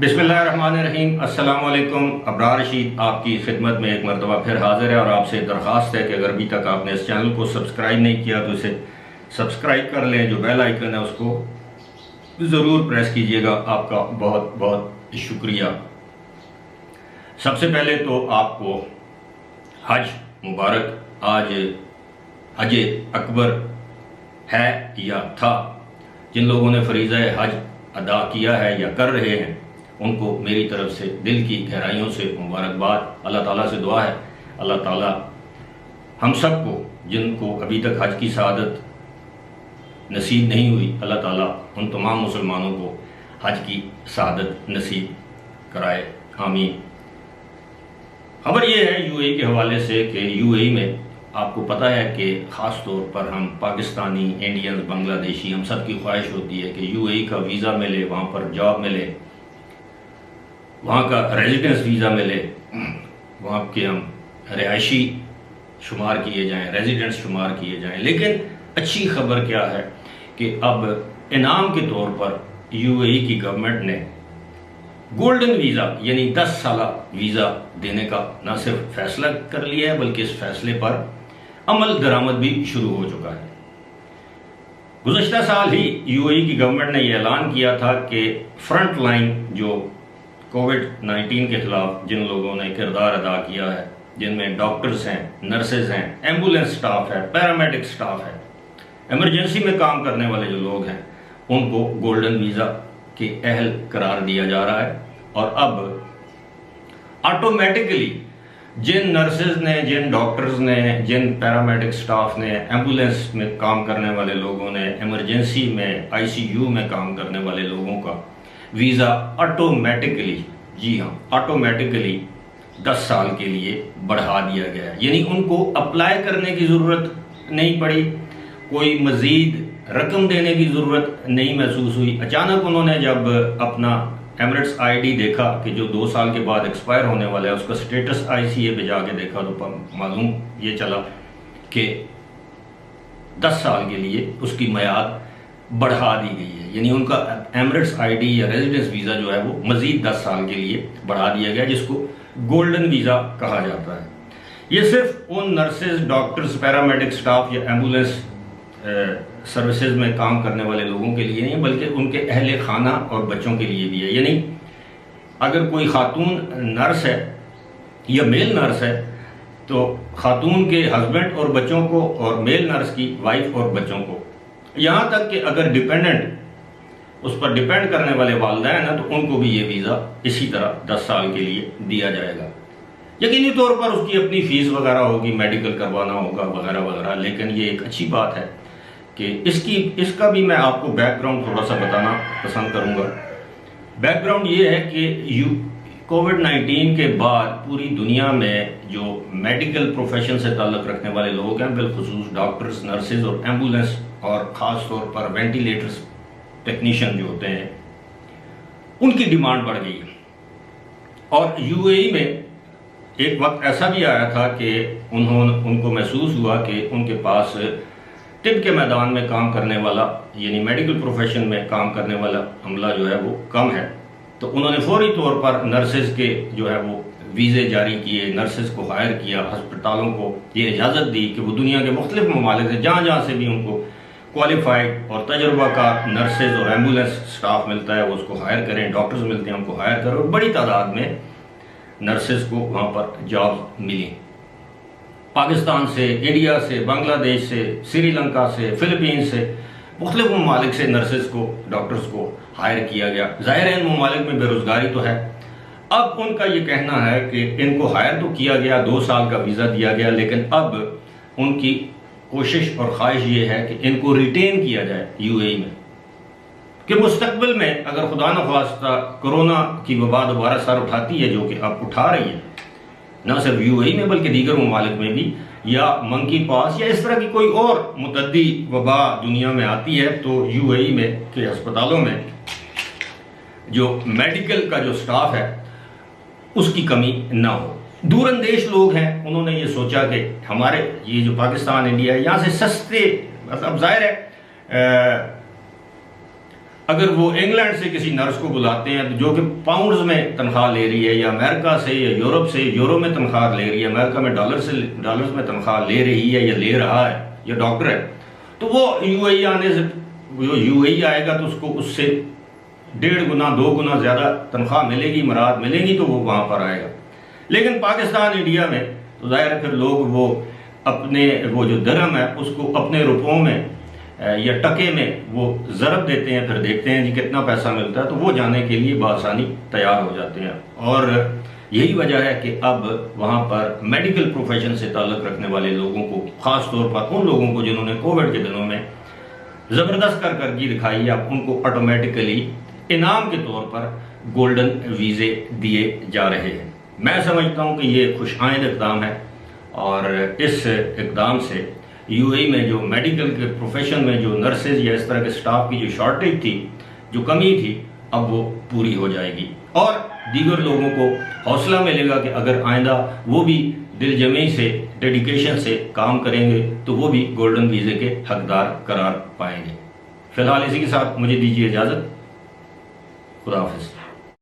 بسم اللہ الرحمن الرحیم۔ السلام علیکم۔ ابرار رشید آپ کی خدمت میں ایک مرتبہ پھر حاضر ہے، اور آپ سے درخواست ہے کہ اگر ابھی تک آپ نے اس چینل کو سبسکرائب نہیں کیا تو اسے سبسکرائب کر لیں، جو بیل آئیکن ہے اس کو ضرور پریس کیجئے گا۔ آپ کا بہت بہت شکریہ۔ سب سے پہلے تو آپ کو حج مبارک۔ آج حج اکبر ہے یا تھا، جن لوگوں نے فریضہ حج ادا کیا ہے یا کر رہے ہیں ان کو میری طرف سے دل کی گہرائیوں سے مبارکباد۔ اللہ تعالیٰ سے دعا ہے اللہ تعالیٰ ہم سب کو، جن کو ابھی تک حج کی سعادت نصیب نہیں ہوئی، اللہ تعالیٰ ان تمام مسلمانوں کو حج کی سعادت نصیب کرائے، آمین۔ خبر یہ ہے یو اے ای کے حوالے سے کہ یو اے ای میں آپ کو پتہ ہے کہ خاص طور پر ہم پاکستانی، انڈینز، بنگلہ دیشی، ہم سب کی خواہش ہوتی ہے کہ یو اے ای کا ویزا ملے، وہاں پر جاب ملے، وہاں کا ریزیڈنس ویزا ملے، وہاں کے ہم رہائشی شمار کیے جائیں، ریزیڈنس شمار کیے جائیں۔ لیکن اچھی خبر کیا ہے کہ اب انعام کے طور پر یو اے ای کی گورنمنٹ نے گولڈن ویزا یعنی 10 سالہ ویزا دینے کا نہ صرف فیصلہ کر لیا ہے بلکہ اس فیصلے پر عمل درآمد بھی شروع ہو چکا ہے۔ گزشتہ سال ہی یو اے ای کی گورنمنٹ نے یہ اعلان کیا تھا کہ فرنٹ لائن جو کووڈ-19 کے خلاف جن لوگوں نے کردار ادا کیا ہے، جن میں ڈاکٹرز ہیں، نرسز ہیں، ایمبولینس سٹاف ہے، پیرامیڈک سٹاف ہے، ایمرجنسی میں کام کرنے والے جو لوگ ہیں، ان کو گولڈن ویزا کے اہل قرار دیا جا رہا ہے۔ اور اب آٹومیٹکلی جن نرسز نے، جن ڈاکٹرز نے، جن پیرامیڈک سٹاف نے، ایمبولینس میں کام کرنے والے لوگوں نے، ایمرجنسی میں آئی سی یو میں کام کرنے والے لوگوں کا ویزا آٹومیٹکلی، جی ہاں آٹومیٹکلی 10 سال کے لیے بڑھا دیا گیا ہے۔ یعنی ان کو اپلائی کرنے کی ضرورت نہیں پڑی، کوئی مزید رقم دینے کی ضرورت نہیں محسوس ہوئی۔ اچانک انہوں نے جب اپنا ایمریٹس آئی ڈی دیکھا کہ جو 2 سال کے بعد ایکسپائر ہونے والا ہے، اس کا سٹیٹس آئی سی اے پہ جا کے دیکھا تو معلوم یہ چلا کہ 10 سال کے لیے اس کی میعاد بڑھا دی گئی ہے۔ یعنی ان کا ایمریٹس آئی ڈی یا ریزیڈنس ویزا جو ہے وہ مزید 10 سال کے لیے بڑھا دیا گیا، جس کو گولڈن ویزا کہا جاتا ہے۔ یہ صرف ان نرسز، ڈاکٹرز، پیرامیڈک سٹاف یا ایمبولینس سروسز میں کام کرنے والے لوگوں کے لیے نہیں بلکہ ان کے اہل خانہ اور بچوں کے لیے بھی ہے۔ یعنی اگر کوئی خاتون نرس ہے یا میل نرس ہے تو خاتون کے ہسبینڈ اور بچوں کو، اور میل نرس کی وائف اور بچوں کو، یہاں تک کہ اگر ڈیپینڈنٹ، اس پر ڈیپینڈ کرنے والے والدین ہیں تو ان کو بھی یہ ویزا اسی طرح 10 سال کے لیے دیا جائے گا۔ یقینی طور پر اس کی اپنی فیس وغیرہ ہوگی، میڈیکل کروانا ہوگا وغیرہ وغیرہ، لیکن یہ ایک اچھی بات ہے کہ اس کا بھی میں آپ کو بیک گراؤنڈ تھوڑا سا بتانا پسند کروں گا۔ بیک گراؤنڈ یہ ہے کہ کووڈ-19 کے بعد پوری دنیا میں جو میڈیکل پروفیشن سے تعلق رکھنے والے لوگ ہیں، بالخصوص ڈاکٹرز، نرسز اور ایمبولینس، اور خاص طور پر وینٹیلیٹرز ٹیکنیشین جو ہوتے ہیں، ان کی ڈیمانڈ بڑھ گئی ہے۔ اور یو اے ای میں ایک وقت ایسا بھی آیا تھا کہ ان کو محسوس ہوا کہ ان کے پاس طب کے میدان میں کام کرنے والا، یعنی میڈیکل پروفیشن میں کام کرنے والا عملہ جو ہے وہ کم ہے، تو انہوں نے فوری طور پر نرسز کے جو ہے وہ ویزے جاری کیے، نرسز کو ہائر کیا، ہسپتالوں کو یہ اجازت دی کہ وہ دنیا کے مختلف ممالک سے جہاں جہاں سے بھی ان کو کوالیفائڈ اور تجربہ کار نرسز اور ایمبولینس سٹاف ملتا ہے وہ اس کو ہائر کریں، ڈاکٹرز ملتے ہیں ان کو ہائر کریں، اور بڑی تعداد میں نرسز کو وہاں پر جاب ملی۔ پاکستان سے، انڈیا سے، بنگلہ دیش سے، سری لنکا سے، فلپین سے، مختلف ممالک سے نرسز کو، ڈاکٹرز کو ہائر کیا گیا۔ ظاہر ہے ان ممالک میں بے روزگاری تو ہے۔ اب ان کا یہ کہنا ہے کہ ان کو ہائر تو کیا گیا، 2 سال کا ویزا دیا گیا، لیکن اب ان کی کوشش اور خواہش یہ ہے کہ ان کو ریٹین کیا جائے یو اے ای میں، کہ مستقبل میں اگر خدا نخواستہ کرونا کی وبا دوبارہ سر اٹھاتی ہے، جو کہ اب اٹھا رہی ہے، نہ صرف یو اے ای میں بلکہ دیگر ممالک میں بھی، یا منکی پاس یا اس طرح کی کوئی اور متعدی وبا دنیا میں آتی ہے، تو یو اے ای میں کے ہسپتالوں میں جو میڈیکل کا جو سٹاف ہے اس کی کمی نہ ہو۔ دور اندیش لوگ ہیں، انہوں نے یہ سوچا کہ ہمارے یہ جو پاکستان، انڈیا ہے، یہاں سے سستے، مطلب ظاہر ہے اگر وہ انگلینڈ سے کسی نرس کو بلاتے ہیں جو کہ پاؤنڈز میں تنخواہ لے رہی ہے، یا امریکہ سے یا یورپ سے یورو میں تنخواہ لے رہی ہے، امریکہ میں ڈالرز میں تنخواہ لے رہی ہے یا لے رہا ہے، یا ڈاکٹر ہے، تو وہ یو اے ای آنے سے، جو یو اے ای آئے گا تو اس کو اس سے 1.5 گنا 2 گنا زیادہ تنخواہ ملے گی، مراد ملیں گی، تو وہ وہاں پر آئے گا۔ لیکن پاکستان انڈیا میں تو ظاہر ہے پھر لوگ وہ اپنے وہ جو درہم ہے اس کو اپنے روپوں میں یا ٹکے میں وہ ضرب دیتے ہیں، پھر دیکھتے ہیں جی کتنا پیسہ ملتا ہے، تو وہ جانے کے لیے بآسانی تیار ہو جاتے ہیں۔ اور یہی وجہ ہے کہ اب وہاں پر میڈیکل پروفیشن سے تعلق رکھنے والے لوگوں کو، خاص طور پر ان لوگوں کو جنہوں نے کووڈ کے دنوں میں زبردست کارکردگی دکھائی، اب ان کو آٹومیٹکلی انعام کے طور پر گولڈن ویزے دیے جا رہے ہیں۔ میں سمجھتا ہوں کہ یہ خوش آئند اقدام ہے، اور اس اقدام سے یو اے ای میں جو میڈیکل کے پروفیشن میں جو نرسز یا اس طرح کے سٹاف کی جو شارٹیج تھی، جو کمی تھی، اب وہ پوری ہو جائے گی، اور دیگر لوگوں کو حوصلہ ملے گا کہ اگر آئندہ وہ بھی دل جمعی سے، ڈیڈیکیشن سے کام کریں گے تو وہ بھی گولڈن ویزے کے حقدار قرار پائیں گے۔ فی الحال اسی کے ساتھ مجھے دیجیے اجازت، خدا حافظ۔